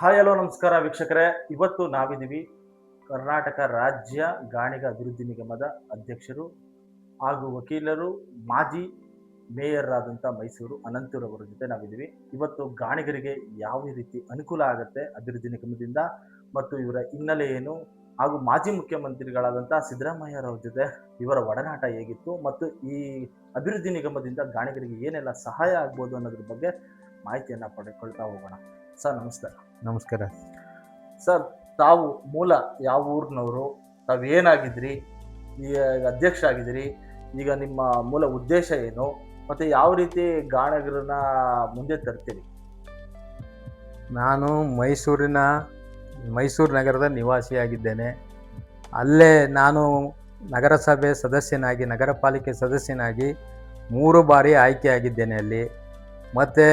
Hi hello ನಮಸ್ಕಾರ ವೀಕ್ಷಕರೇ. ಇವತ್ತು ನಾವಿದ್ದೀವಿ ಕರ್ನಾಟಕ ರಾಜ್ಯ ಗಾಣಿಗ ಅಭಿವೃದ್ಧಿ ನಿಗಮದ ಅಧ್ಯಕ್ಷರು ಹಾಗೂ ವಕೀಲರು, ಮಾಜಿ ಮೇಯರ್ ಆದಂಥ ಮೈಸೂರು ಅನಂತರವರ ಜೊತೆ ನಾವಿದ್ದೀವಿ. ಇವತ್ತು ಗಾಣಿಗರಿಗೆ ಯಾವ ರೀತಿ ಅನುಕೂಲ ಆಗುತ್ತೆ ಅಭಿವೃದ್ಧಿ ನಿಗಮದಿಂದ ಮತ್ತು ಇವರ ಹಿನ್ನೆಲೆ ಏನು, ಹಾಗೂ ಮಾಜಿ ಮುಖ್ಯಮಂತ್ರಿಗಳಾದಂಥ ಸಿದ್ದರಾಮಯ್ಯರವ್ರ ಜೊತೆ ಇವರ ಒಡನಾಟ ಹೇಗಿತ್ತು ಮತ್ತು ಈ ಅಭಿವೃದ್ಧಿ ನಿಗಮದಿಂದ ಗಾಣಿಗರಿಗೆ ಏನೆಲ್ಲ ಸಹಾಯ ಆಗ್ಬೋದು ಅನ್ನೋದ್ರ ಬಗ್ಗೆ ಮಾಹಿತಿಯನ್ನು ಪಡೆದುಕೊಳ್ತಾ ಹೋಗೋಣ. ಸರ್ ನಮಸ್ತೆ. ನಮಸ್ಕಾರ. ಸರ್, ತಾವು ಮೂಲ ಯಾವ ಊರಿನವರು, ತಾವು ಏನಾಗಿದ್ರಿ, ಈಗ ಅಧ್ಯಕ್ಷ ಆಗಿದ್ದೀರಿ, ಈಗ ನಿಮ್ಮ ಮೂಲ ಉದ್ದೇಶ ಏನು ಮತ್ತು ಯಾವ ರೀತಿ ಗಾಣಿಗರನ್ನ ಮುಂದೆ ತರ್ತೀರಿ? ನಾನು ಮೈಸೂರು ನಗರದ ನಿವಾಸಿಯಾಗಿದ್ದೇನೆ. ಅಲ್ಲೇ ನಾನು ನಗರಸಭೆ ಸದಸ್ಯನಾಗಿ, ನಗರ ಪಾಲಿಕೆ ಸದಸ್ಯನಾಗಿ 3 ಬಾರಿ ಆಯ್ಕೆಯಾಗಿದ್ದೇನೆ ಅಲ್ಲಿ. ಮತ್ತು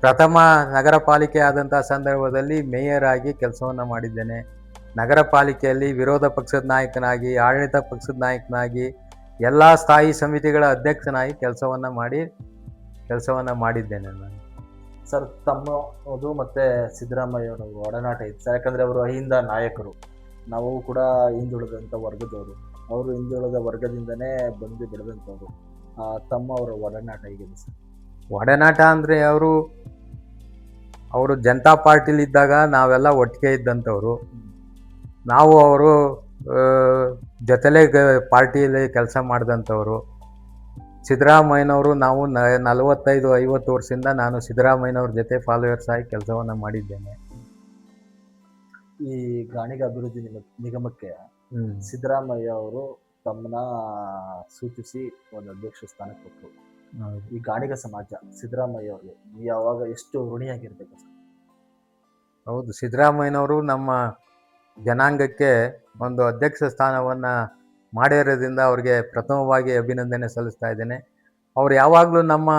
ಪ್ರಥಮ ನಗರ ಪಾಲಿಕೆ ಆದಂಥ ಸಂದರ್ಭದಲ್ಲಿ ಮೇಯರ್ ಆಗಿ ಕೆಲಸವನ್ನು ಮಾಡಿದ್ದೇನೆ. ನಗರ ಪಾಲಿಕೆಯಲ್ಲಿ ವಿರೋಧ ಪಕ್ಷದ ನಾಯಕನಾಗಿ, ಆಡಳಿತ ಪಕ್ಷದ ನಾಯಕನಾಗಿ, ಎಲ್ಲ ಸ್ಥಾಯಿ ಸಮಿತಿಗಳ ಅಧ್ಯಕ್ಷನಾಗಿ ಕೆಲಸವನ್ನು ಮಾಡಿದ್ದೇನೆ ನಾನು. ಸರ್, ತಮ್ಮದು ಮತ್ತು ಸಿದ್ದರಾಮಯ್ಯವರು ಒಡನಾಟ ಇತ್ತು ಸರ್, ಯಾಕಂದರೆ ಅವರು ಅಹಿಂದ ನಾಯಕರು, ನಾವು ಕೂಡ ಹಿಂದುಳಿದಂಥ ವರ್ಗದವರು, ಅವರು ಹಿಂದುಳಿದ ವರ್ಗದಿಂದನೇ ಬಂದು ಬೆಳೆದಂಥವ್ರು. ತಮ್ಮ ಅವರ ಒಡನಾಟ ಹೇಗಿದೆ ಸರ್? ಒಡನಾಟ ಅಂದರೆ ಅವರು ಜನತಾ ಪಾರ್ಟಿಲಿದ್ದಾಗ ನಾವೆಲ್ಲ ಒಟ್ಟಿಗೆ ಇದ್ದಂಥವ್ರು. ನಾವು ಅವರು ಜೊತೆಲೇ ಪಾರ್ಟಿಯಲ್ಲಿ ಕೆಲಸ ಮಾಡಿದಂಥವ್ರು. ಸಿದ್ದರಾಮಯ್ಯನವರು ನಾವು 45-50 ವರ್ಷದಿಂದ ನಾನು ಸಿದ್ದರಾಮಯ್ಯನವ್ರ ಜೊತೆ ಫಾಲೋವರ್ಸ್ ಆಗಿ ಕೆಲಸವನ್ನು ಮಾಡಿದ್ದೇನೆ. ಈ ಗಾಣಿಗ ಅಭಿವೃದ್ಧಿ ನಿಗಮಕ್ಕೆ ಸಿದ್ದರಾಮಯ್ಯ ಅವರು ತಮ್ಮನ್ನ ಸೂಚಿಸಿ ಒಂದು ಅಧ್ಯಕ್ಷ ಸ್ಥಾನಕ್ಕೆ ಕೊಟ್ಟರು. ಈ ಗಾಣಿಗ ಸಮಾಜ ಸಿದ್ದರಾಮಯ್ಯ ಅವ್ರಿಗೆ ಯಾವಾಗ ಎಷ್ಟು ಋಣಿಯಾಗಿರ್ಬೇಕು ಸರ್? ಹೌದು, ಸಿದ್ದರಾಮಯ್ಯನವರು ನಮ್ಮ ಜನಾಂಗಕ್ಕೆ ಒಂದು ಅಧ್ಯಕ್ಷ ಸ್ಥಾನವನ್ನು ಮಾಡಿರೋದ್ರಿಂದ ಅವ್ರಿಗೆ ಪ್ರಥಮವಾಗಿ ಅಭಿನಂದನೆ ಸಲ್ಲಿಸ್ತಾ ಇದ್ದೇನೆ. ಅವ್ರು ಯಾವಾಗಲೂ ನಮ್ಮ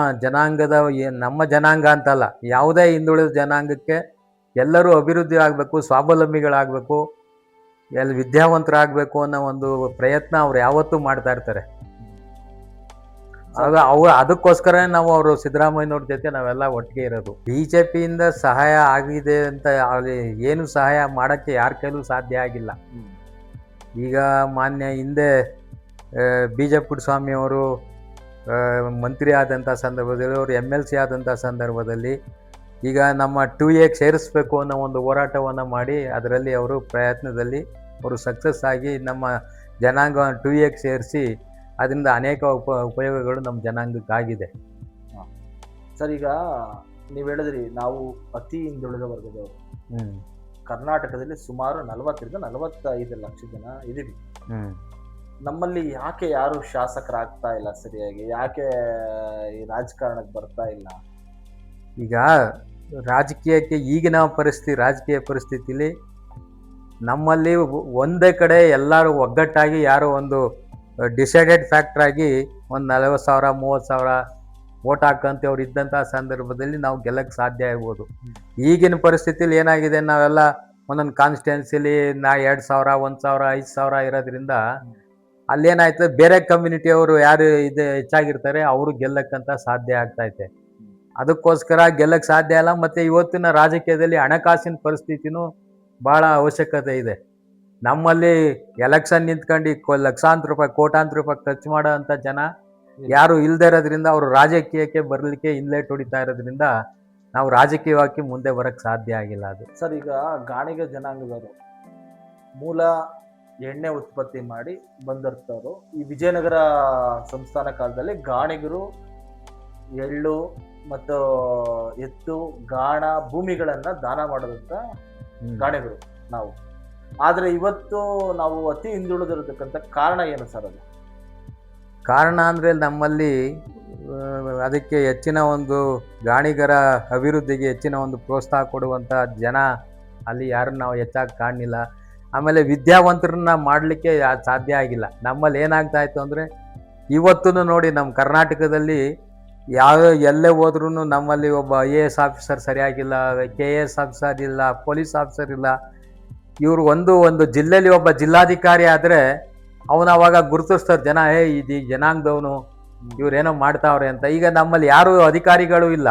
ಜನಾಂಗ ಅಂತಲ್ಲ, ಯಾವುದೇ ಹಿಂದುಳಿದ ಜನಾಂಗಕ್ಕೆ ಎಲ್ಲರೂ ಅಭಿವೃದ್ಧಿ ಆಗಬೇಕು, ಸ್ವಾವಲಂಬಿಗಳಾಗಬೇಕು, ವಿದ್ಯಾವಂತರಾಗಬೇಕು ಅನ್ನೋ ಒಂದು ಪ್ರಯತ್ನ ಅವ್ರು ಯಾವತ್ತೂ ಮಾಡ್ತಾ ಇರ್ತಾರೆ. ಅದಕ್ಕೋಸ್ಕರ ನಾವು ಅವರು ಸಿದ್ದರಾಮಯ್ಯನವ್ರ ಜೊತೆ ನಾವೆಲ್ಲ ಒಟ್ಟಿಗೆ ಇರೋದು. BJPಯಿಂದ ಸಹಾಯ ಆಗಿದೆ ಅಂತ ಏನು ಸಹಾಯ ಮಾಡೋಕ್ಕೆ ಯಾರ ಕೈಲೂ ಸಾಧ್ಯ ಆಗಿಲ್ಲ. ಈಗ ಮಾನ್ಯ ಹಿಂದೆ BJ ಪುಟ್ಟಸ್ವಾಮಿಯವರು ಮಂತ್ರಿ ಆದಂಥ ಸಂದರ್ಭದಲ್ಲಿ, ಅವರು MLC ಆದಂಥ ಸಂದರ್ಭದಲ್ಲಿ ಈಗ ನಮ್ಮ 2Aಗೆ ಸೇರಿಸ್ಬೇಕು ಅನ್ನೋ ಒಂದು ಹೋರಾಟವನ್ನು ಮಾಡಿ ಅದರಲ್ಲಿ ಅವರು ಪ್ರಯತ್ನದಲ್ಲಿ ಅವರು ಸಕ್ಸಸ್ ಆಗಿ ನಮ್ಮ ಜನಾಂಗ 2Aಗೆ ಸೇರಿಸಿ ಅದರಿಂದ ಅನೇಕ ಉಪಯೋಗಗಳು ನಮ್ಮ ಜನಾಂಗಕ್ಕಾಗಿದೆ. ಸರ್, ಈಗ ನೀವು ಹೇಳಿದ್ರಿ ನಾವು ಅತಿ ಹಿಂದುಳಿದ ವರ್ಗದವರು. ಕರ್ನಾಟಕದಲ್ಲಿ ಸುಮಾರು 40-45 ಲಕ್ಷ ಜನ ಇದ್ದೀವಿ. ನಮ್ಮಲ್ಲಿ ಯಾಕೆ ಯಾರು ಶಾಸಕರಾಗ್ತಾ ಇಲ್ಲ ಸರಿಯಾಗಿ? ಯಾಕೆ ಈ ರಾಜಕಾರಣಕ್ಕೆ ಬರ್ತಾ ಇಲ್ಲ? ಈಗ ರಾಜಕೀಯ ಪರಿಸ್ಥಿತಿಲಿ ನಮ್ಮಲ್ಲಿ ಒಂದೇ ಕಡೆ ಎಲ್ಲರೂ ಒಗ್ಗಟ್ಟಾಗಿ ಯಾರೋ ಒಂದು ಡಿಸೈಡೆಡ್ ಫ್ಯಾಕ್ಟರ್ ಆಗಿ ಒಂದು 40,000 30,000 ವೋಟ್ ಹಾಕಂತವ್ರು ಇದ್ದಂಥ ಸಂದರ್ಭದಲ್ಲಿ ನಾವು ಗೆಲ್ಲಕ್ಕೆ ಸಾಧ್ಯ ಆಗ್ಬೋದು. ಈಗಿನ ಪರಿಸ್ಥಿತಿಲಿ ಏನಾಗಿದೆ, ನಾವೆಲ್ಲ ಒಂದೊಂದು ಕಾನ್ಸ್ಟಿಟ್ಯೂನ್ಸಿಲಿ 2,000 1,000 5,000 ಇರೋದ್ರಿಂದ ಅಲ್ಲೇನಾಯ್ತು, ಬೇರೆ ಕಮ್ಯುನಿಟಿಯವರು ಯಾರು ಹೆಚ್ಚಾಗಿರ್ತಾರೆ ಅವರು ಗೆಲ್ಲಕ್ಕಂತ ಸಾಧ್ಯ ಆಗ್ತೈತೆ. ಅದಕ್ಕೋಸ್ಕರ ಗೆಲ್ಲಕ್ಕೆ ಸಾಧ್ಯ ಇಲ್ಲ. ಮತ್ತು ಇವತ್ತಿನ ರಾಜಕೀಯದಲ್ಲಿ ಹಣಕಾಸಿನ ಪರಿಸ್ಥಿತಿನೂ ಭಾಳ ಅವಶ್ಯಕತೆ ಇದೆ. ನಮ್ಮಲ್ಲಿ ಎಲೆಕ್ಷನ್ ನಿಂತ್ಕೊಂಡು ಲಕ್ಷಾಂತರ ರೂಪಾಯಿ ಕೋಟ್ಯಾಂತರ ರೂಪಾಯಿ ಖರ್ಚು ಮಾಡೋ ಅಂಥ ಜನ ಯಾರು ಇಲ್ಲದೆ ಇರೋದ್ರಿಂದ ಅವರು ರಾಜಕೀಯಕ್ಕೆ ಬರಲಿಕ್ಕೆ ಹಿನ್ನೆಲೆ ಹೊಡಿತಾ ಇರೋದ್ರಿಂದ ನಾವು ರಾಜಕೀಯವಾಗಿ ಮುಂದೆ ಬರೋಕ್ಕೆ ಸಾಧ್ಯ ಆಗಿಲ್ಲ. ಅದು ಸರ್, ಈಗ ಗಾಣಿಗ ಜನಾಂಗದವರು ಮೂಲ ಎಣ್ಣೆ ಉತ್ಪತ್ತಿ ಮಾಡಿ ಬಂದಿರ್ತಾರೋ, ಈ ವಿಜಯನಗರ ಸಂಸ್ಥಾನ ಕಾಲದಲ್ಲಿ ಗಾಣಿಗರು ಎಳ್ಳು ಮತ್ತು ಎತ್ತು, ಗಾಣ, ಭೂಮಿಗಳನ್ನು ದಾನ ಮಾಡೋದಂತ ಗಾಣಿಗರು ನಾವು. ಆದರೆ ಇವತ್ತು ನಾವು ಅತಿ ಹಿಂದುಳಿದಿರತಕ್ಕಂಥ ಕಾರಣ ಏನು ಸರ್? ಅದು ಕಾರಣ ಅಂದರೆ ನಮ್ಮಲ್ಲಿ ಅದಕ್ಕೆ ಹೆಚ್ಚಿನ ಒಂದು ಗಾಣಿಗರ ಅಭಿವೃದ್ಧಿಗೆ ಹೆಚ್ಚಿನ ಒಂದು ಪ್ರೋತ್ಸಾಹ ಕೊಡುವಂಥ ಜನ ಅಲ್ಲಿ ಯಾರನ್ನು ನಾವು ಹೆಚ್ಚಾಗಿ ಕಾಣಲಿಲ್ಲ. ಆಮೇಲೆ ವಿದ್ಯಾವಂತರನ್ನ ಮಾಡಲಿಕ್ಕೆ ಸಾಧ್ಯ ಆಗಿಲ್ಲ. ನಮ್ಮಲ್ಲಿ ಏನಾಗ್ತಾಯಿತ್ತು ಅಂದರೆ, ಇವತ್ತೂ ನೋಡಿ ನಮ್ಮ ಕರ್ನಾಟಕದಲ್ಲಿ ಎಲ್ಲೇ ಹೋದ್ರೂ ನಮ್ಮಲ್ಲಿ ಒಬ್ಬ IAS ಆಫೀಸರ್ ಸರಿಯಾಗಿಲ್ಲ, KS ಆಫೀಸರ್ ಇಲ್ಲ, ಪೊಲೀಸ್ ಆಫೀಸರ್ ಇಲ್ಲ. ಇವರು ಒಂದು ಜಿಲ್ಲೆಯಲ್ಲಿ ಒಬ್ಬ ಜಿಲ್ಲಾಧಿಕಾರಿ ಆದರೆ ಅವನು ಅವಾಗ ಗುರುತಿಸ್ತಾರೆ ಜನ, ಇದು ಜನಾಂಗದವನು, ಇವ್ರೇನೋ ಮಾಡ್ತಾವ್ರೆ ಅಂತ. ಈಗ ನಮ್ಮಲ್ಲಿ ಯಾರು ಅಧಿಕಾರಿಗಳು ಇಲ್ಲ,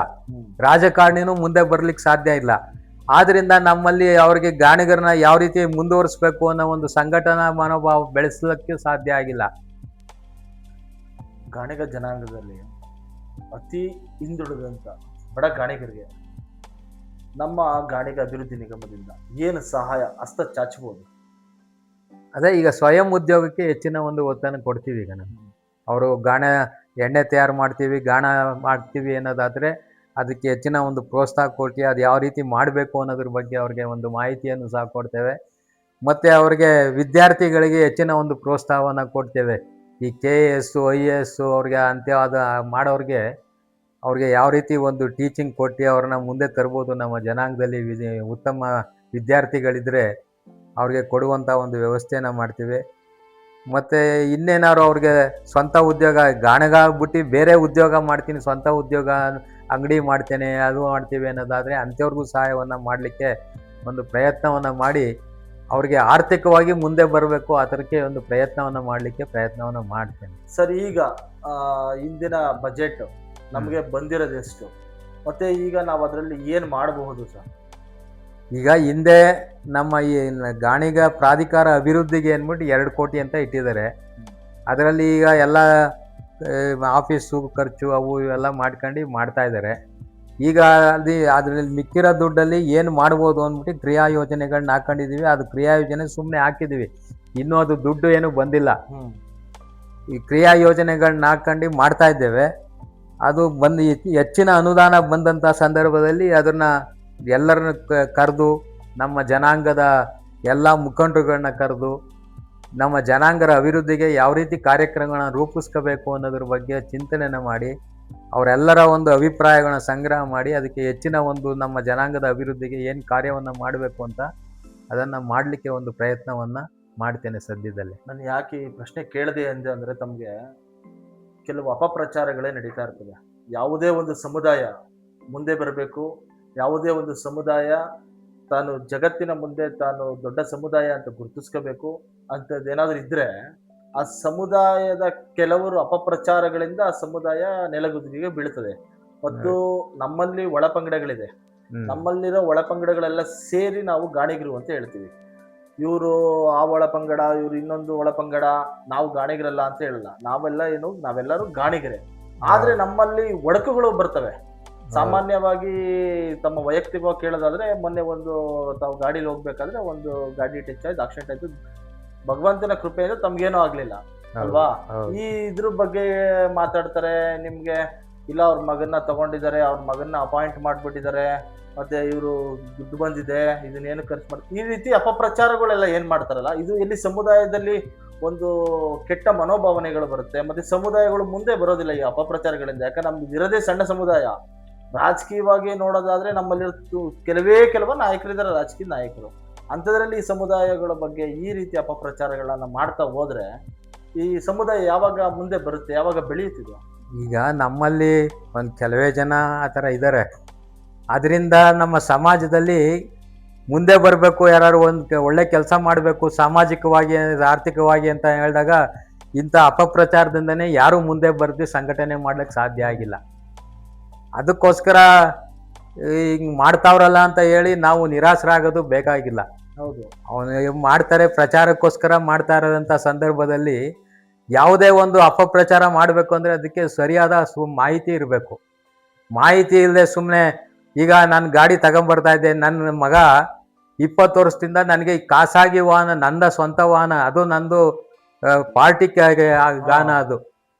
ರಾಜಕಾರಣಿನೂ ಮುಂದೆ ಬರ್ಲಿಕ್ಕೆ ಸಾಧ್ಯ ಇಲ್ಲ. ಆದ್ರಿಂದ ನಮ್ಮಲ್ಲಿ ಅವ್ರಿಗೆ ಗಾಣಿಗರನ್ನ ಯಾವ ರೀತಿ ಮುಂದುವರಿಸ್ಬೇಕು ಅನ್ನೋ ಒಂದು ಸಂಘಟನಾ ಮನೋಭಾವ ಬೆಳೆಸಲಿಕ್ಕೆ ಸಾಧ್ಯ ಆಗಿಲ್ಲ. ಗಾಣಿಗ ಜನಾಂಗದಲ್ಲಿ ಅತಿ ಹಿಂದುಳಿದಂತ ಬಡ ಗಾಣಿಗರಿಗೆ ನಮ್ಮ ಗಾಣಿಗ ಅಭಿವೃದ್ಧಿ ನಿಗಮದಿಂದ ಏನು ಸಹಾಯ ಹಸ್ತ ಚಾಚಬಹುದು? ಅದೇ ಈಗ ಸ್ವಯಂ ಉದ್ಯೋಗಕ್ಕೆ ಹೆಚ್ಚಿನ ಒಂದು ಒತ್ತನ್ನು ಕೊಡ್ತೀವಿ. ಈಗ ನಾವು ಅವರು ಎಣ್ಣೆ ತಯಾರು ಮಾಡ್ತೀವಿ, ಗಾಣ ಮಾಡ್ತೀವಿ ಅನ್ನೋದಾದರೆ ಅದಕ್ಕೆ ಹೆಚ್ಚಿನ ಒಂದು ಪ್ರೋತ್ಸಾಹ ಕೊಟ್ಟು ಅದು ಯಾವ ರೀತಿ ಮಾಡಬೇಕು ಅನ್ನೋದ್ರ ಬಗ್ಗೆ ಅವ್ರಿಗೆ ಒಂದು ಮಾಹಿತಿಯನ್ನು ಸಹ ಕೊಡ್ತೇವೆ. ಮತ್ತು ಅವ್ರಿಗೆ ವಿದ್ಯಾರ್ಥಿಗಳಿಗೆ ಹೆಚ್ಚಿನ ಒಂದು ಪ್ರೋತ್ಸಾಹವನ್ನು ಕೊಡ್ತೇವೆ. ಈ KAS IAS ಅವ್ರಿಗೆ ಅಂತ್ಯವಾದ ಮಾಡೋರಿಗೆ ಅವ್ರಿಗೆ ಯಾವ ರೀತಿ ಒಂದು ಟೀಚಿಂಗ್ ಕೊಟ್ಟು ಅವ್ರನ್ನ ಮುಂದೆ ತರ್ಬೋದು, ನಮ್ಮ ಜನಾಂಗದಲ್ಲಿ ಉತ್ತಮ ವಿದ್ಯಾರ್ಥಿಗಳಿದ್ದರೆ ಅವ್ರಿಗೆ ಕೊಡುವಂಥ ಒಂದು ವ್ಯವಸ್ಥೆನ ಮಾಡ್ತೀವಿ. ಮತ್ತು ಇನ್ನೇನಾದ್ರು ಅವ್ರಿಗೆ ಸ್ವಂತ ಉದ್ಯೋಗ ಗಾಣಗಾಗ್ಬಿಟ್ಟು ಬೇರೆ ಉದ್ಯೋಗ ಮಾಡ್ತೀನಿ, ಸ್ವಂತ ಉದ್ಯೋಗ ಅಂಗಡಿ ಮಾಡ್ತೇನೆ, ಅದು ಮಾಡ್ತೀವಿ ಅನ್ನೋದಾದರೆ ಅಂಥವ್ರಿಗೂ ಸಹಾಯವನ್ನು ಮಾಡಲಿಕ್ಕೆ ಒಂದು ಪ್ರಯತ್ನವನ್ನು ಮಾಡಿ ಅವ್ರಿಗೆ ಆರ್ಥಿಕವಾಗಿ ಮುಂದೆ ಬರಬೇಕು ಆ ಥರಕ್ಕೆ ಒಂದು ಪ್ರಯತ್ನವನ್ನು ಪ್ರಯತ್ನವನ್ನು ಮಾಡ್ತೇನೆ. ಸರ್, ಈಗ ಇಂದಿನ ಬಜೆಟ್ ನಮಗೆ ಬಂದಿರೋದು ಎಷ್ಟು, ಮತ್ತೆ ಈಗ ನಾವು ಅದರಲ್ಲಿ ಏನು ಮಾಡಬಹುದು ಸರ್? ಈಗ ಹಿಂದೆ ನಮ್ಮ ಈ ಗಾಣಿಗ ಪ್ರಾಧಿಕಾರ ಅಭಿವೃದ್ಧಿಗೆ ಅಂದ್ಬಿಟ್ಟು 2 ಕೋಟಿ ಅಂತ ಇಟ್ಟಿದ್ದಾರೆ. ಅದರಲ್ಲಿ ಈಗ ಎಲ್ಲ ಆಫೀಸು ಖರ್ಚು ಅವು ಇವೆಲ್ಲ ಮಾಡ್ತಾ ಇದ್ದಾರೆ. ಈಗ ಅದರಲ್ಲಿ ಮಿಕ್ಕಿರೋ ದುಡ್ಡಲ್ಲಿ ಏನು ಮಾಡ್ಬೋದು ಅಂದ್ಬಿಟ್ಟು ಕ್ರಿಯಾ ಯೋಜನೆಗಳನ್ನ ಹಾಕೊಂಡಿದ್ದೀವಿ. ಅದು ಕ್ರಿಯಾ ಯೋಜನೆ ಸುಮ್ಮನೆ ಹಾಕಿದ್ದೀವಿ, ಇನ್ನೂ ಅದು ದುಡ್ಡು ಏನೂ ಬಂದಿಲ್ಲ. ಈ ಕ್ರಿಯಾ ಯೋಜನೆಗಳನ್ನ ಹಾಕೊಂಡು ಮಾಡ್ತಾ ಇದ್ದೇವೆ. ಅದು ಹೆಚ್ಚಿನ ಅನುದಾನ ಬಂದಂಥ ಸಂದರ್ಭದಲ್ಲಿ ಅದನ್ನು ಎಲ್ಲರನ್ನ ಕರೆದು ನಮ್ಮ ಜನಾಂಗದ ಎಲ್ಲ ಮುಖಂಡರುಗಳನ್ನ ಕರೆದು ನಮ್ಮ ಜನಾಂಗರ ಅಭಿವೃದ್ಧಿಗೆ ಯಾವ ರೀತಿ ಕಾರ್ಯಕ್ರಮಗಳನ್ನ ರೂಪಿಸ್ಕೋಬೇಕು ಅನ್ನೋದ್ರ ಬಗ್ಗೆ ಚಿಂತನೆಯನ್ನು ಮಾಡಿ ಅವರೆಲ್ಲರ ಒಂದು ಅಭಿಪ್ರಾಯಗಳನ್ನ ಸಂಗ್ರಹ ಮಾಡಿ ಅದಕ್ಕೆ ಹೆಚ್ಚಿನ ಒಂದು ನಮ್ಮ ಜನಾಂಗದ ಅಭಿವೃದ್ಧಿಗೆ ಏನು ಕಾರ್ಯವನ್ನು ಮಾಡಬೇಕು ಅಂತ ಅದನ್ನು ಮಾಡಲಿಕ್ಕೆ ಒಂದು ಪ್ರಯತ್ನವನ್ನು ಮಾಡ್ತೇನೆ ಸದ್ಯದಲ್ಲೇ. ನಾನು ಯಾಕೆ ಈ ಪ್ರಶ್ನೆ ಕೇಳಿದೆ ಅಂದರೆ ತಮಗೆ ಕೆಲವು ಅಪಪ್ರಚಾರಗಳೇ ನಡೀತಾ ಇರ್ತದೆ. ಯಾವುದೇ ಒಂದು ಸಮುದಾಯ ಮುಂದೆ ಬರಬೇಕು, ಯಾವುದೇ ಒಂದು ಸಮುದಾಯ ತಾನು ಜಗತ್ತಿನ ಮುಂದೆ ತಾನು ದೊಡ್ಡ ಸಮುದಾಯ ಅಂತ ಗುರುತಿಸ್ಕೋಬೇಕು ಅಂಥದ್ದೇನಾದ್ರೂ ಇದ್ದರೆ ಆ ಸಮುದಾಯದ ಕೆಲವರು ಅಪಪ್ರಚಾರಗಳಿಂದ ಆ ಸಮುದಾಯ ನೆಲಗುದಿಗೆ ಬೀಳ್ತದೆ. ಮತ್ತು ನಮ್ಮಲ್ಲಿ ಒಳಪಂಗಡಗಳಿದೆ, ನಮ್ಮಲ್ಲಿರೋ ಒಳಪಂಗಡಗಳೆಲ್ಲ ಸೇರಿ ನಾವು ಗಾಣಿಗರು ಅಂತ ಹೇಳ್ತೀವಿ. ಇವರು ಆ ಒಳಪಂಗಡ, ಇವರು ಇನ್ನೊಂದು ಒಳಪಂಗಡ, ನಾವು ಗಾಣಿಗರಲ್ಲ ಅಂತ ಹೇಳಲ್ಲ. ನಾವೆಲ್ಲರೂ ಗಾಣಿಗರೇ. ಆದ್ರೆ ನಮ್ಮಲ್ಲಿ ಒಡಕುಗಳು ಬರ್ತವೆ. ಸಾಮಾನ್ಯವಾಗಿ ತಮ್ಮ ವೈಯಕ್ತಿಕವಾಗಿ ಕೇಳೋದಾದ್ರೆ, ಮೊನ್ನೆ ತಾವು ಗಾಡಿಲಿ ಹೋಗ್ಬೇಕಾದ್ರೆ ಒಂದು ಗಾಡಿ ಟಚ್ ಆಯ್ತು, ಆಕ್ಸಿಡೆಂಟ್ ಆಯ್ತು. ಭಗವಂತನ ಕೃಪೆಯಿಂದ ತಮ್ಗೇನೂ ಆಗ್ಲಿಲ್ಲ ಅಲ್ವಾ? ಈ ಇದ್ರ ಬಗ್ಗೆ ಮಾತಾಡ್ತಾರೆ. ನಿಮ್ಗೆ ಇಲ್ಲ ಅವ್ರ ಮಗನ್ನ ತಗೊಂಡಿದ್ದಾರೆ, ಅವ್ರ ಮಗನ್ನ ಅಪಾಯಿಂಟ್ ಮಾಡ್ಬಿಟ್ಟಿದ್ದಾರೆ, ಮತ್ತೆ ಇವರು ದುಡ್ಡು ಬಂದಿದೆ, ಇದನ್ನೇನು ಖರ್ಚು ಮಾಡ್ತಾರೆ, ಈ ರೀತಿ ಅಪಪ್ರಚಾರಗಳೆಲ್ಲ ಏನ್ ಮಾಡ್ತಾರಲ್ಲ, ಇದು ಎಲ್ಲಿ ಸಮುದಾಯದಲ್ಲಿ ಒಂದು ಕೆಟ್ಟ ಮನೋಭಾವನೆಗಳು ಬರುತ್ತೆ. ಮತ್ತೆ ಸಮುದಾಯಗಳು ಮುಂದೆ ಬರೋದಿಲ್ಲ ಈ ಅಪಪ್ರಚಾರಗಳಿಂದ. ಯಾಕಂದ್ರೆ ನಮ್ದು ಇರೋದೇ ಸಣ್ಣ ಸಮುದಾಯ. ರಾಜಕೀಯವಾಗಿ ನೋಡೋದಾದ್ರೆ ನಮ್ಮಲ್ಲಿ ಕೆಲವು ನಾಯಕರಿದ್ದಾರೆ, ರಾಜಕೀಯ ನಾಯಕರು. ಅಂಥದ್ರಲ್ಲಿ ಈ ಸಮುದಾಯಗಳ ಬಗ್ಗೆ ಈ ರೀತಿ ಅಪಪ್ರಚಾರಗಳನ್ನ ಮಾಡ್ತಾ ಹೋದ್ರೆ ಈ ಸಮುದಾಯ ಯಾವಾಗ ಮುಂದೆ ಬರುತ್ತೆ, ಯಾವಾಗ ಬೆಳೆಯುತ್ತಿದೆ? ಈಗ ನಮ್ಮಲ್ಲಿ ಒಂದು ಕೆಲವೇ ಜನ ಆ ಥರ ಇದ್ದಾರೆ. ಅದರಿಂದ ನಮ್ಮ ಸಮಾಜದಲ್ಲಿ ಮುಂದೆ ಬರಬೇಕು, ಯಾರು ಒಂದು ಒಳ್ಳೆ ಕೆಲಸ ಮಾಡಬೇಕು ಸಾಮಾಜಿಕವಾಗಿ ಆರ್ಥಿಕವಾಗಿ ಅಂತ ಹೇಳಿದಾಗ ಇಂಥ ಅಪಪ್ರಚಾರದಿಂದನೇ ಯಾರೂ ಮುಂದೆ ಬರೆದು ಸಂಘಟನೆ ಮಾಡ್ಲಿಕ್ಕೆ ಸಾಧ್ಯ ಆಗಿಲ್ಲ. ಅದಕ್ಕೋಸ್ಕರ ಹಿಂಗೆ ಮಾಡ್ತಾವ್ರಲ್ಲ ಅಂತ ಹೇಳಿ ನಾವು ನಿರಾಸರಾಗೋದು ಬೇಕಾಗಿಲ್ಲ. ಹೌದು, ಅವನು ಮಾಡ್ತಾರೆ, ಪ್ರಚಾರಕ್ಕೋಸ್ಕರ ಮಾಡ್ತಾ ಇರೋದಂಥ ಸಂದರ್ಭದಲ್ಲಿ ಯಾವುದೇ ಒಂದು ಅಪಪ್ರಚಾರ ಮಾಡಬೇಕು ಅಂದರೆ ಅದಕ್ಕೆ ಸರಿಯಾದ ಮಾಹಿತಿ ಇರಬೇಕು. ಮಾಹಿತಿ ಇಲ್ಲದೆ ಸುಮ್ಮನೆ ಈಗ ನಾನು ಗಾಡಿ ತಗೊಂಬರ್ತಾ ಇದ್ದೆ, ನನ್ನ ಮಗ 20 ವರ್ಷದಿಂದ ನನಗೆ ಖಾಸಗಿ ವಾಹನ, ನನ್ನ ಸ್ವಂತ ವಾಹನ, ಅದು ನಂದು ಪಾರ್ಟಿ ಗಾನ, ಅದು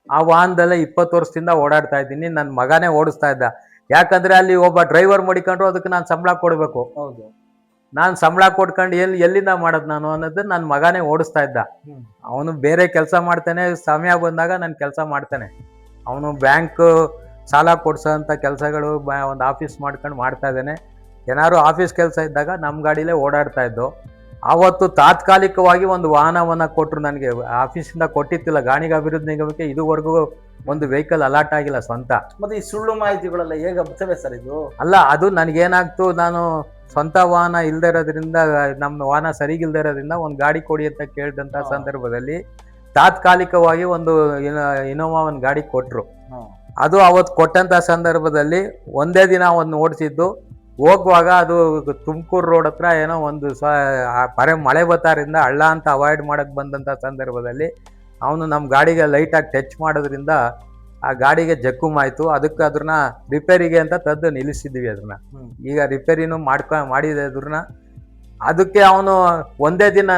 ಆ ವಾಹನದಲ್ಲೇ 20 ವರ್ಷದಿಂದ ಓಡಾಡ್ತಾ ಇದ್ದೀನಿ. ನನ್ನ ಮಗನೇ ಓಡಿಸ್ತಾ ಇದ್ದ. ಯಾಕಂದ್ರೆ ಅಲ್ಲಿ ಒಬ್ಬ ಡ್ರೈವರ್ ಮಡಿಕೊಂಡ್ರು ಅದಕ್ಕೆ ನಾನು ಸಂಬಳ ಕೊಡಬೇಕು. ಹೌದು, ನಾನು ಸಂಬಳ ಕೊಟ್ಕೊಂಡು ಎಲ್ಲಿಂದ ಮಾಡೋದು ನಾನು ಅನ್ನೋದು ನನ್ನ ಮಗನೇ ಓಡಿಸ್ತಾ ಇದ್ದ. ಅವನು ಬೇರೆ ಕೆಲಸ ಮಾಡ್ತಾನೆ, ಸಮಯ ಬಂದಾಗ ನಾನು ಕೆಲಸ ಮಾಡ್ತಾನೆ. ಅವನು ಬ್ಯಾಂಕ್ ಸಾಲ ಕೊಡ್ಸೋಂಥ ಕೆಲಸಗಳು ಒಂದು ಆಫೀಸ್ ಮಾಡ್ಕೊಂಡು ಮಾಡ್ತಾ ಇದ್ದಾನೆ. ಏನಾದ್ರು ಆಫೀಸ್ ಕೆಲಸ ಇದ್ದಾಗ ನಮ್ಮ ಗಾಡಿಲೇ ಓಡಾಡ್ತಾ ಇದ್ದು. ಆವತ್ತು ತಾತ್ಕಾಲಿಕವಾಗಿ ಒಂದು ವಾಹನವನ್ನು ಕೊಟ್ಟರು ನನಗೆ. ಆಫೀಸಿಂದ ಕೊಟ್ಟಿತ್ತಿಲ್ಲ, ಗಾಣಿಗ ಅಭಿವೃದ್ಧಿ ನಿಗಮಕ್ಕೆ ಇದುವರೆಗೂ ಒಂದು ವೆಹಿಕಲ್ ಅಲಾಟ್ ಆಗಿಲ್ಲ ಸ್ವಂತ. ಮತ್ತೆ ಈ ಸುಳ್ಳು ಮಾಹಿತಿಗಳೆಲ್ಲ ಹೇಗೆ ಬರ್ತವೆ ಸರ್? ಇದು ಅಲ್ಲ, ಅದು ನನಗೇನಾಗ್ತು, ನಾನು ಸ್ವಂತ ವಾಹನ ಇಲ್ಲದೆ ಇರೋದ್ರಿಂದ, ನಮ್ಮ ವಾಹನ ಸರಿಗಿಲ್ದೇ ಇರೋದ್ರಿಂದ ಒಂದು ಗಾಡಿ ಕೊಡಿ ಅಂತ ಕೇಳಿದಂಥ ಸಂದರ್ಭದಲ್ಲಿ ತಾತ್ಕಾಲಿಕವಾಗಿ ಒಂದು ಇನೋವಾ ಒಂದು ಗಾಡಿ ಕೊಟ್ಟರು. ಅದು ಅವತ್ತು ಕೊಟ್ಟಂಥ ಸಂದರ್ಭದಲ್ಲಿ ಒಂದೇ ದಿನ ಒಂದು ಓಡಿಸಿದ್ದು ಹೋಗುವಾಗ ಅದು ತುಮಕೂರು ರೋಡ್ ಹತ್ರ ಏನೋ ಒಂದು ಮಳೆ ಬತ್ತಾರಿಂದ ಹಳ್ಳ ಅಂತ ಅವಾಯ್ಡ್ ಮಾಡಕ್ ಬಂದಂಥ ಸಂದರ್ಭದಲ್ಲಿ ಅವನು ನಮ್ಮ ಗಾಡಿಗೆ ಲೈಟಾಗಿ ಟಚ್ ಮಾಡೋದ್ರಿಂದ ಆ ಗಾಡಿಗೆ ಜಖಮಾಯಿತು. ಅದಕ್ಕೆ ಅದನ್ನ ರಿಪೇರಿಗೆ ಅಂತ ತಂದು ನಿಲ್ಲಿಸಿದ್ವಿ ಅದನ್ನ. ಈಗ ರಿಪೇರಿನೂ ಮಾಡಿದ್ರನ್ನ ಅದಕ್ಕೆ ಅವನು ಒಂದೇ ದಿನ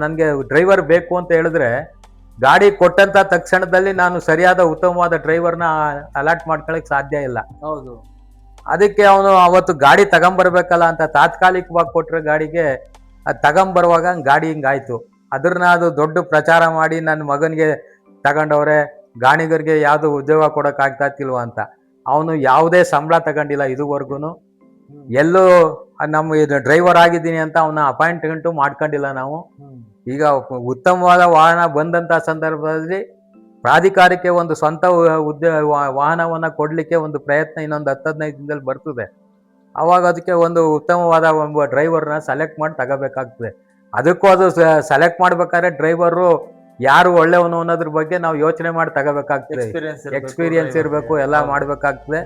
ನನಗೆ ಡ್ರೈವರ್ ಬೇಕು ಅಂತ ಹೇಳಿದ್ರೆ ಗಾಡಿ ಕೊಟ್ಟಂತ ತಕ್ಷಣದಲ್ಲಿ ನಾನು ಸರಿಯಾದ ಉತ್ತಮವಾದ ಡ್ರೈವರ್ನ ಅಲಾಟ್ ಮಾಡ್ಕೊಳಕ್ ಸಾಧ್ಯ ಇಲ್ಲ. ಹೌದು. ಅದಕ್ಕೆ ಅವನು ಅವತ್ತು ಗಾಡಿ ತಗೊಂಬರ್ಬೇಕಲ್ಲ ಅಂತ ತಾತ್ಕಾಲಿಕವಾಗಿ ಕೊಟ್ಟರೆ ಗಾಡಿಗೆ ಅದು ತಗೊಂಬರುವಾಗ ಗಾಡಿ ಹಿಂಗಾಯ್ತು. ಅದ್ರನ್ನ ಅದು ದೊಡ್ಡ ಪ್ರಚಾರ ಮಾಡಿ ನನ್ನ ಮಗನಿಗೆ ತಗೊಂಡವ್ರೆ, ಗಾಣಿಗರಿಗೆ ಯಾವುದು ಉದ್ಯೋಗ ಕೊಡೋಕೆ ಆಗ್ತಾತಿಲ್ವ ಅಂತ. ಅವನು ಯಾವುದೇ ಸಂಬಳ ತಗೊಂಡಿಲ್ಲ ಇದುವರೆಗೂ. ಎಲ್ಲೂ ನಮ್ಮ ಇದು ಡ್ರೈವರ್ ಆಗಿದ್ದೀನಿ ಅಂತ ಅವನ ಅಪಾಯಿಂಟ್ಮೆಂಟು ಮಾಡ್ಕೊಂಡಿಲ್ಲ ನಾವು. ಈಗ ಉತ್ತಮವಾದ ವಾಹನ ಬಂದಂಥ ಸಂದರ್ಭದಲ್ಲಿ ಪ್ರಾಧಿಕಾರಕ್ಕೆ ಒಂದು ಸ್ವಂತ ವಾಹನವನ್ನು ಕೊಡಲಿಕ್ಕೆ ಒಂದು ಪ್ರಯತ್ನ ಇನ್ನೊಂದು 10-15 ದಿನದಲ್ಲಿ ಬರ್ತದೆ. ಅವಾಗ ಅದಕ್ಕೆ ಒಂದು ಉತ್ತಮವಾದ ಒಬ್ಬ ಡ್ರೈವರ್ನ ಸೆಲೆಕ್ಟ್ ಮಾಡಿ ತಗೋಬೇಕಾಗ್ತದೆ. ಅದಕ್ಕೂ ಅದು ಸೆಲೆಕ್ಟ್ ಮಾಡ್ಬೇಕಾದ್ರೆ ಡ್ರೈವರು ಯಾರು ಒಳ್ಳೆಯವನು ಅನ್ನೋದ್ರ ಬಗ್ಗೆ ನಾವು ಯೋಚನೆ ಮಾಡಿ ತಗೋಬೇಕಾಗ್ತದೆ. ಎಕ್ಸ್ಪೀರಿಯನ್ಸ್ ಇರಬೇಕು, ಎಲ್ಲ ಮಾಡ್ಬೇಕಾಗ್ತದೆ.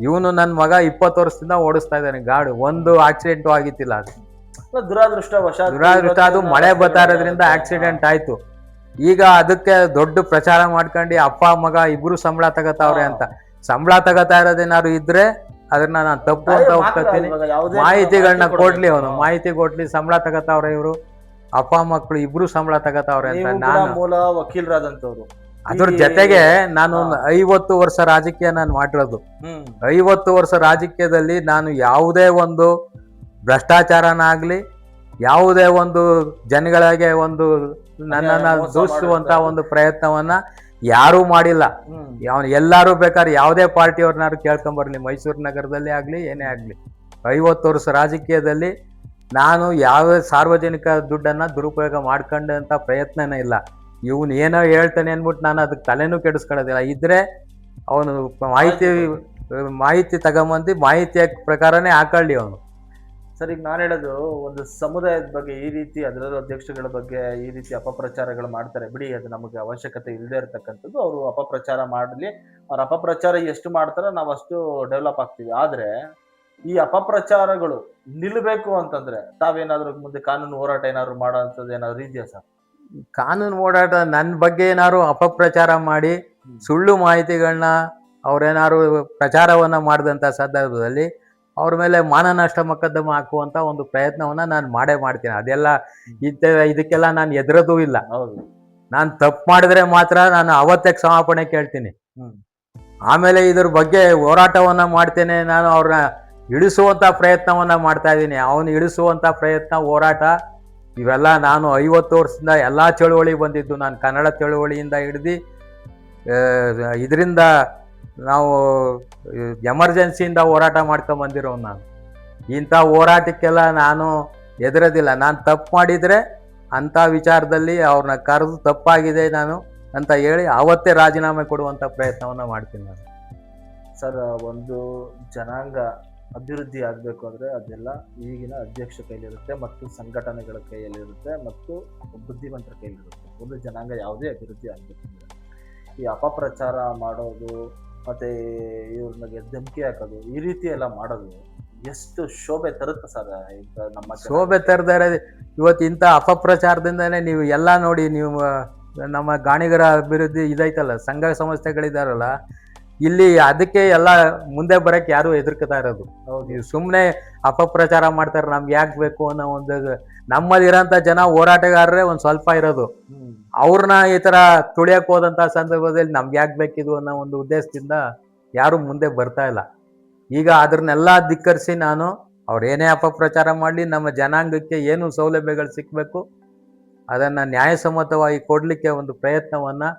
ಇವನು ನನ್ನ ಮಗ 20 ವರ್ಷದಿಂದ ಓಡಿಸ್ತಾ ಇದ್ದಾನೆ ಗಾಡಿ, ಒಂದು ಆಕ್ಸಿಡೆಂಟು ಆಗಿತ್ತಿಲ್ಲ. ಅದು ದುರಾದೃಷ್ಟ ಅದು ಮಳೆ ಬರ್ತಾ ಇರೋದ್ರಿಂದ ಆಕ್ಸಿಡೆಂಟ್ ಆಯ್ತು. ಈಗ ಅದಕ್ಕೆ ದೊಡ್ಡ ಪ್ರಚಾರ ಮಾಡ್ಕೊಂಡು ಅಪ್ಪ ಮಗ ಇಬ್ರು ಸಂಬಳ ತಗೋತಾವ್ರೆ ಅಂತ. ಸಂಬಳ ತಗೋತಾ ಇರೋದೇನಾದ್ರು ಇದ್ರೆ ಅದನ್ನ ನಾನು ತಪ್ಪು ಅಂತ ಒಪ್ಕೊತೀನಿ. ಮಾಹಿತಿಗಳನ್ನ ಕೊಡ್ಲಿ, ಅವನು ಮಾಹಿತಿ ಕೊಡ್ಲಿ. ಸಂಬಳ ತಗೋತಾವ್ರೆ ಇವರು ಅಪ್ಪ ಮಕ್ಕಳು ಇಬ್ರು ಸಂಬಳ ತಗೋತಾವ್ರೆ ಅಂತ. ನಾನು ವಕೀಲರಾದಂತವ್ರು, ಅದ್ರ ಜೊತೆಗೆ ನಾನು 50 ವರ್ಷ ರಾಜಕೀಯ ನಾನು ಮಾಡಿರೋದು. 50 ವರ್ಷ ರಾಜಕೀಯದಲ್ಲಿ ನಾನು ಯಾವುದೇ ಒಂದು ಭ್ರಷ್ಟಾಚಾರನಾಗ್ಲಿ, ಯಾವುದೇ ಒಂದು ಜನಗಳಿಗೆ ಒಂದು ನನ್ನನ್ನು ದೂಷಿಸುವಂತ ಒಂದು ಪ್ರಯತ್ನವನ್ನ ಯಾರೂ ಮಾಡಿಲ್ಲ. ಎಲ್ಲಾರು ಬೇಕಾದ್ರೆ ಯಾವುದೇ ಪಾರ್ಟಿಯವ್ರನ್ನಾರು ಕೇಳ್ಕೊಂಬರ್ಲಿ, ಮೈಸೂರು ನಗರದಲ್ಲಿ ಆಗ್ಲಿ ಏನೇ ಆಗ್ಲಿ. 50 ವರ್ಷ ರಾಜಕೀಯದಲ್ಲಿ ನಾನು ಯಾವುದೇ ಸಾರ್ವಜನಿಕ ದುಡ್ಡನ್ನ ದುರುಪಯೋಗ ಮಾಡ್ಕೊಂಡಂತ ಪ್ರಯತ್ನನೇ ಇಲ್ಲ. ಇವನು ಏನೋ ಹೇಳ್ತಾನೆ ಅಂದ್ಬಿಟ್ಟು ನಾನು ಅದಕ್ಕೆ ತಲೆನೂ ಕೆಡಿಸ್ಕೊಳ್ಳೋದಿಲ್ಲ. ಇದ್ರೆ ಅವನು ಮಾಹಿತಿ ತಗೊಂಬಂದು ಮಾಹಿತಿಯ ಪ್ರಕಾರನೇ ಹಾಕೊಳ್ಳಿ ಅವನು. ಸರ್, ಈಗ ನಾನು ಹೇಳೋದು ಒಂದು ಸಮುದಾಯದ ಬಗ್ಗೆ ಈ ರೀತಿ ಅದರ ಅಧ್ಯಕ್ಷಗಳ ಬಗ್ಗೆ ಈ ರೀತಿ ಅಪಪ್ರಚಾರಗಳು ಮಾಡ್ತಾರೆ ಬಿಡಿ, ಅದು ನಮಗೆ ಅವಶ್ಯಕತೆ ಇಲ್ಲದೆ ಇರತಕ್ಕಂಥದ್ದು. ಅವರು ಅಪಪ್ರಚಾರ ಮಾಡಲಿ, ಅವ್ರ ಅಪಪ್ರಚಾರ ಎಷ್ಟು ಮಾಡ್ತಾರೋ ನಾವು ಅಷ್ಟು ಡೆವಲಪ್ ಆಗ್ತೀವಿ. ಆದರೆ ಈ ಅಪಪ್ರಚಾರಗಳು ನಿಲ್ಲಬೇಕು ಅಂತಂದ್ರೆ ತಾವೇನಾದ್ರೂ ಮುಂದೆ ಕಾನೂನು ಹೋರಾಟ ಏನಾದ್ರು ಮಾಡೋ ಅಂಥದ್ದು ಏನಾದ್ರು ಇದೆಯಾ ಸರ್? ಕಾನೂನು ಹೋರಾಟ ನನ್ನ ಬಗ್ಗೆ ಏನಾದ್ರು ಅಪಪ್ರಚಾರ ಮಾಡಿ ಸುಳ್ಳು ಮಾಹಿತಿಗಳನ್ನ ಅವ್ರೇನಾದ್ರು ಪ್ರಚಾರವನ್ನ ಮಾಡಿದಂಥ ಸಂದರ್ಭದಲ್ಲಿ ಅವ್ರ ಮೇಲೆ ಮಾನನಷ್ಟ ಮೊಕದ್ದಮೆ ಹಾಕುವಂತ ಒಂದು ಪ್ರಯತ್ನವನ್ನ ನಾನು ಮಾಡೇ ಮಾಡ್ತೀನಿ. ಅದೆಲ್ಲ ಇದಕ್ಕೆಲ್ಲ ನಾನು ಎದುರೋದೂ ಇಲ್ಲ. ಹೌದು. ನಾನು ತಪ್ಪು ಮಾಡಿದ್ರೆ ಮಾತ್ರ ನಾನು ಅವತ್ತೇ ಕ್ಷಮಾಪಣೆ ಕೇಳ್ತೀನಿ. ಆಮೇಲೆ ಇದ್ರ ಬಗ್ಗೆ ಹೋರಾಟವನ್ನ ಮಾಡ್ತೇನೆ. ನಾನು ಅವ್ರನ್ನ ಇಳಿಸುವಂತ ಪ್ರಯತ್ನವನ್ನ ಮಾಡ್ತಾ ಇದ್ದೀನಿ. ಅವನು ಇಳಿಸುವಂತ ಪ್ರಯತ್ನ, ಹೋರಾಟ ಇವೆಲ್ಲ ನಾನು 50 ವರ್ಷದಿಂದ ಎಲ್ಲ ಚಳುವಳಿ ಬಂದಿದ್ದು. ನಾನು ಕನ್ನಡ ಚಳುವಳಿಯಿಂದ ಹಿಡಿದು ಇದರಿಂದ ನಾವು ಎಮರ್ಜೆನ್ಸಿಯಿಂದ ಹೋರಾಟ ಮಾಡ್ಕೊಂಡು ಬಂದಿರೋನು. ನಾನು ಇಂಥ ಹೋರಾಟಕ್ಕೆಲ್ಲ ನಾನು ಹೆದರೋದಿಲ್ಲ. ನಾನು ತಪ್ಪು ಮಾಡಿದರೆ ಅಂಥ ವಿಚಾರದಲ್ಲಿ ಅವ್ರನ್ನ ಕರೆದು ತಪ್ಪಾಗಿದೆ ನಾನು ಅಂತ ಹೇಳಿ ಅವತ್ತೇ ರಾಜೀನಾಮೆ ಕೊಡುವಂಥ ಪ್ರಯತ್ನವನ್ನು ಮಾಡ್ತೀನಿ ನಾನು. ಸರ್, ಒಂದು ಜನಾಂಗ ಅಭಿವೃದ್ಧಿ ಆಗಬೇಕು ಅಂದರೆ ಅದೆಲ್ಲ ಈಗಿನ ಅಧ್ಯಕ್ಷ ಕೈಲಿರುತ್ತೆ ಮತ್ತು ಸಂಘಟನೆಗಳ ಕೈಯಲ್ಲಿರುತ್ತೆ ಮತ್ತು ಬುದ್ಧಿವಂತರ ಕೈಲಿರುತ್ತೆ. ಒಂದು ಜನಾಂಗ ಯಾವುದೇ ಅಭಿವೃದ್ಧಿ ಆಗಬೇಕಂದ್ರೆ ಈ ಅಪಪ್ರಚಾರ ಮಾಡೋದು ಮತ್ತು ಇವ್ರನ್ನ ಧಮಕಿ ಹಾಕೋದು ಈ ರೀತಿ ಎಲ್ಲ ಮಾಡೋದು ಎಷ್ಟು ಶೋಭೆ ತರುತ್ತೆ ಸರ್? ಇಂಥ ನಮ್ಮ ಶೋಭೆ ತರದೇ ಇವತ್ತು ಇಂಥ ಅಪಪ್ರಚಾರದಿಂದನೇ ನೀವು ಎಲ್ಲ ನೋಡಿ, ನೀವು ನಮ್ಮ ಗಾಣಿಗರ ಅಭಿವೃದ್ಧಿ ಇದೈತಲ್ಲ, ಸಂಘ ಸಂಸ್ಥೆಗಳಿದಾರಲ್ಲ, ಇಲ್ಲಿ ಅದಕ್ಕೆ ಎಲ್ಲ ಮುಂದೆ ಬರಕ್ಕೆ ಯಾರು ಹೆದರ್ಕತಾ ಇರೋದು. ನೀವು ಸುಮ್ಮನೆ ಅಪಪ್ರಚಾರ ಮಾಡ್ತಾರೆ, ನಮ್ಗೆ ಯಾಕೆ ಬೇಕು ಅನ್ನೋ ಒಂದು ನಮ್ಮಲ್ಲಿರೋಂಥ ಜನ ಹೋರಾಟಗಾರರೇ ಒಂದು ಸ್ವಲ್ಪ ಇರೋದು. ಅವ್ರನ್ನ ಈ ಥರ ತುಳಿಯಕ್ಕೆ ಹೋದಂಥ ಸಂದರ್ಭದಲ್ಲಿ ನಮ್ಗೆ ಯಾಕೆ ಬೇಕಿದು ಅನ್ನೋ ಒಂದು ಉದ್ದೇಶದಿಂದ ಯಾರು ಮುಂದೆ ಬರ್ತಾ ಇಲ್ಲ. ಈಗ ಅದನ್ನೆಲ್ಲ ಧಿಕ್ಕರಿಸಿ ನಾನು ಅವ್ರೇನೇ ಅಪಪ್ರಚಾರ ಮಾಡಲಿ, ನಮ್ಮ ಜನಾಂಗಕ್ಕೆ ಏನು ಸೌಲಭ್ಯಗಳು ಸಿಕ್ಕಬೇಕು ಅದನ್ನು ನ್ಯಾಯಸಮ್ಮತವಾಗಿ ಕೊಡಲಿಕ್ಕೆ ಒಂದು ಪ್ರಯತ್ನವನ್ನು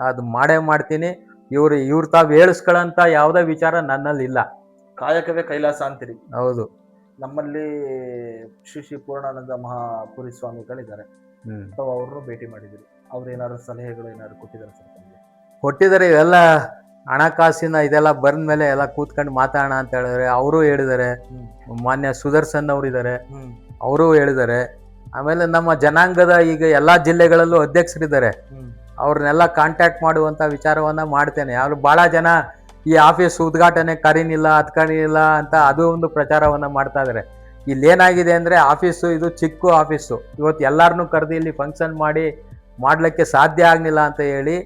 ಅದು ಮಾಡೇ ಮಾಡ್ತೀನಿ. ಇವ್ರು ತಾವು ಹೇಳಿಸ್ಕೊಳ್ಳೋಂಥ ಯಾವುದೇ ವಿಚಾರ ನನ್ನಲ್ಲಿ ಇಲ್ಲ. ಕಾಯಕವೇ ಕೈಲಾಸ ಅಂತೀರಿ. ಹೌದು. ನಮ್ಮಲ್ಲಿ ಶ್ರೀ ಪೂರ್ಣಾನಂದ ಮಹಾಪುರಿ ಸ್ವಾಮಿಗಳಿದ್ದಾರೆ. ತಾವು ಅವ್ರನ್ನೂ ಭೇಟಿ ಮಾಡಿದ್ದೀರಿ. ಅವ್ರು ಏನಾದ್ರು ಸಲಹೆಗಳು ಏನಾದ್ರು ಕೊಟ್ಟಿದ್ದಾರೆ ಸರ್? ಕೊಟ್ಟಿದ್ದಾರೆ. ಇವೆಲ್ಲ ಹಣಕಾಸಿನ ಇದೆಲ್ಲ ಬಂದ ಮೇಲೆ ಎಲ್ಲ ಕೂತ್ಕೊಂಡು ಮಾತಾಡೋಣ ಅಂತ ಹೇಳಿದ್ರೆ ಅವರು ಹೇಳಿದ್ದಾರೆ. ಮಾನ್ಯ ಸುದರ್ಶನ್ ಅವರು ಇದ್ದಾರೆ, ಅವರು ಹೇಳಿದ್ದಾರೆ. ಆಮೇಲೆ ನಮ್ಮ ಜನಾಂಗದ ಈಗ ಎಲ್ಲ ಜಿಲ್ಲೆಗಳಲ್ಲೂ ಅಧ್ಯಕ್ಷರಿದ್ದಾರೆ, ಅವ್ರನ್ನೆಲ್ಲ ಕಾಂಟ್ಯಾಕ್ಟ್ ಮಾಡುವಂಥ ವಿಚಾರವನ್ನು ಮಾಡ್ತೇನೆ. ಅವರು ಭಾಳ ಜನ ಈ ಆಫೀಸ್ ಉದ್ಘಾಟನೆ ಕರೀನಿಲ್ಲ ಅದ್ ಕರೀನಿಲ್ಲ ಅಂತ ಅದು ಒಂದು ಪ್ರಚಾರವನ್ನ ಮಾಡ್ತಾ ಇದ್ದಾರೆ. ಇಲ್ಲಿ ಏನಾಗಿದೆ ಅಂದ್ರೆ ಆಫೀಸು ಇದು ಚಿಕ್ಕ ಆಫೀಸು, ಇವತ್ತು ಎಲ್ಲಾರನ್ನೂ ಕರೆದು ಇಲ್ಲಿ ಫಂಕ್ಷನ್ ಮಾಡ್ಲಿಕ್ಕೆ ಸಾಧ್ಯ ಆಗ್ಲಿಲ್ಲ ಅಂತ ಹೇಳಿ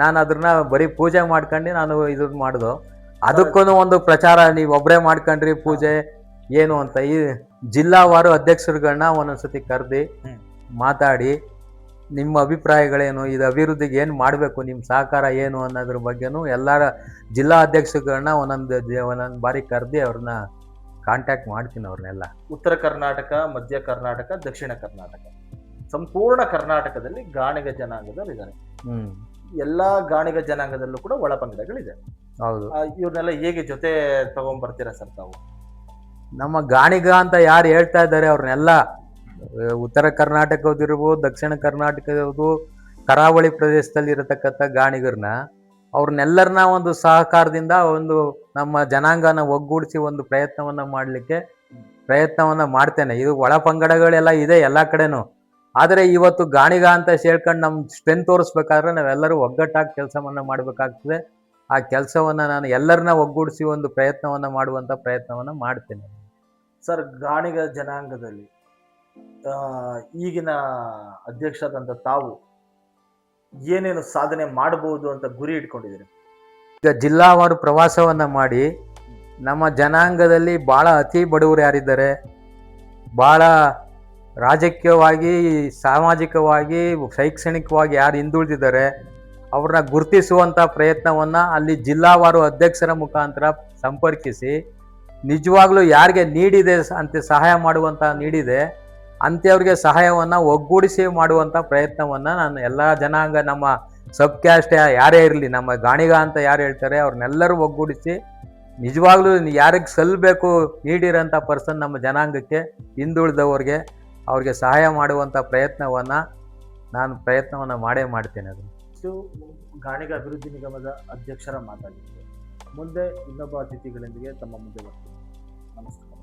ನಾನು ಅದನ್ನ ಬರೀ ಪೂಜೆ ಮಾಡ್ಕೊಂಡು ನಾನು ಇದನ್ನ ಮಾಡ್ದು. ಅದಕ್ಕೂ ಒಂದು ಪ್ರಚಾರ ನೀವು ಒಬ್ಬರೇ ಮಾಡ್ಕೊಂಡ್ರಿ ಪೂಜೆ ಏನು ಅಂತ ಈ ಜಿಲ್ಲಾವಾರು ಅಧ್ಯಕ್ಷರುಗಳನ್ನ ಒಂದೊಂದ್ಸತಿ ಕರೆದಿ ಮಾತಾಡಿ ನಿಮ್ಮ ಅಭಿಪ್ರಾಯಗಳೇನು, ಇದು ಅಭಿವೃದ್ಧಿಗೆ ಏನು ಮಾಡಬೇಕು, ನಿಮ್ಮ ಸಹಕಾರ ಏನು ಅನ್ನೋದ್ರ ಬಗ್ಗೆನೂ ಎಲ್ಲರ ಜಿಲ್ಲಾ ಅಧ್ಯಕ್ಷರುಗಳನ್ನ ಒಂದೊಂದು ಬಾರಿ ಕರೆದಿ ಅವ್ರನ್ನ ಕಾಂಟ್ಯಾಕ್ಟ್ ಮಾಡ್ತೀನಿ ಅವ್ರನ್ನೆಲ್ಲ. ಉತ್ತರ ಕರ್ನಾಟಕ, ಮಧ್ಯ ಕರ್ನಾಟಕ, ದಕ್ಷಿಣ ಕರ್ನಾಟಕ, ಸಂಪೂರ್ಣ ಕರ್ನಾಟಕದಲ್ಲಿ ಗಾಣಿಗ ಜನಾಂಗದವರು ಇದ್ದಾರೆ. ಎಲ್ಲಾ ಗಾಣಿಗ ಜನಾಂಗದಲ್ಲೂ ಕೂಡ ಒಳಪಂಗಡಗಳಿದೆ. ಹೌದು. ಇವ್ರನ್ನೆಲ್ಲ ಹೇಗೆ ಜೊತೆ ತಗೊಂಡ್ಬರ್ತೀರಾ ಸರ್ ತಾವು? ನಮ್ಮ ಗಾಣಿಗ ಅಂತ ಯಾರು ಹೇಳ್ತಾ ಇದ್ದಾರೆ ಅವ್ರನ್ನೆಲ್ಲ ಉತ್ತರ ಕರ್ನಾಟಕದಿರ್ಬೋದು, ದಕ್ಷಿಣ ಕರ್ನಾಟಕದಿರ್ಬೋದು, ಕರಾವಳಿ ಪ್ರದೇಶದಲ್ಲಿ ಇರತಕ್ಕಂಥ ಗಾಣಿಗರನ್ನ ಅವ್ರನ್ನೆಲ್ಲರನ್ನ ಒಂದು ಸಹಕಾರದಿಂದ ಒಂದು ನಮ್ಮ ಜನಾಂಗನ ಒಗ್ಗೂಡಿಸಿ ಒಂದು ಪ್ರಯತ್ನವನ್ನ ಮಾಡ್ತೇನೆ. ಇದು ಒಳ ಪಂಗಡಗಳೆಲ್ಲ ಇದೆ ಎಲ್ಲ ಕಡೆನೂ. ಆದರೆ ಇವತ್ತು ಗಾಣಿಗ ಅಂತ ಹೇಳ್ಕೊಂಡು ನಮ್ಮ ಸ್ಟ್ರೆಂತ್ ತೋರಿಸ್ಬೇಕಾದ್ರೆ ನಾವೆಲ್ಲರೂ ಒಗ್ಗಟ್ಟಾಗಿ ಕೆಲಸವನ್ನ ಮಾಡಬೇಕಾಗ್ತದೆ. ಆ ಕೆಲಸವನ್ನ ನಾನು ಎಲ್ಲರನ್ನ ಒಗ್ಗೂಡಿಸಿ ಒಂದು ಪ್ರಯತ್ನವನ್ನ ಮಾಡುವಂತ ಪ್ರಯತ್ನವನ್ನ ಮಾಡ್ತೇನೆ. ಸರ್, ಗಾಣಿಗ ಜನಾಂಗದಲ್ಲಿ ಈಗಿನ ಅಧ್ಯಕ್ಷರಾದಂಥ ತಾವು ಏನೇನು ಸಾಧನೆ ಮಾಡಬಹುದು ಅಂತ ಗುರಿ ಇಟ್ಕೊಂಡಿದ್ದೀರಿ? ಈಗ ಜಿಲ್ಲಾವಾರು ಪ್ರವಾಸವನ್ನ ಮಾಡಿ ನಮ್ಮ ಜನಾಂಗದಲ್ಲಿ ಭಾಳ ಅತಿ ಬಡವರು ಯಾರಿದ್ದಾರೆ, ಭಾಳ ರಾಜಕೀಯವಾಗಿ, ಸಾಮಾಜಿಕವಾಗಿ, ಶೈಕ್ಷಣಿಕವಾಗಿ ಯಾರು ಹಿಂದುಳಿದಿದ್ದಾರೆ ಅವ್ರನ್ನ ಗುರುತಿಸುವಂಥ ಪ್ರಯತ್ನವನ್ನ ಅಲ್ಲಿ ಜಿಲ್ಲಾವಾರು ಅಧ್ಯಕ್ಷರ ಮುಖಾಂತರ ಸಂಪರ್ಕಿಸಿ ನಿಜವಾಗ್ಲೂ ಯಾರಿಗೆ ನೀಡಿದೆ ಅಂತ ಸಹಾಯ ಮಾಡುವಂಥ ನೀಡಿದೆ ಅಂಥವ್ರಿಗೆ ಸಹಾಯವನ್ನು ಒಗ್ಗೂಡಿಸಿ ಮಾಡುವಂಥ ಪ್ರಯತ್ನವನ್ನ ನಾನು ಎಲ್ಲ ಜನಾಂಗ, ನಮ್ಮ ಸಬ್ ಕ್ಯಾಸ್ಟ್ ಯಾರೇ ಇರಲಿ, ನಮ್ಮ ಗಾಣಿಗ ಅಂತ ಯಾರು ಹೇಳ್ತಾರೆ ಅವ್ರನ್ನೆಲ್ಲರೂ ಒಗ್ಗೂಡಿಸಿ ನಿಜವಾಗ್ಲೂ ಯಾರಿಗೆ ಸಲ್ಲಬೇಕು ನೀಡಿರೋಂಥ ಪರ್ಸನ್ ನಮ್ಮ ಜನಾಂಗಕ್ಕೆ ಹಿಂದುಳಿದವ್ರಿಗೆ ಅವ್ರಿಗೆ ಸಹಾಯ ಮಾಡುವಂಥ ಪ್ರಯತ್ನವನ್ನ ಮಾಡೇ ಮಾಡ್ತೇನೆ. ಅದು ಗಾಣಿಗ ಅಭಿವೃದ್ಧಿ ನಿಗಮದ ಅಧ್ಯಕ್ಷರ ಮಾತಾಗಿತ್ತು. ಮುಂದೆ ಇನ್ನೊಬ್ಬ ಅತಿಥಿಗಳೊಂದಿಗೆ ತಮ್ಮ ಮುಂದೆ ಬರ್ತೀನಿ. ನಮಸ್ಕಾರ.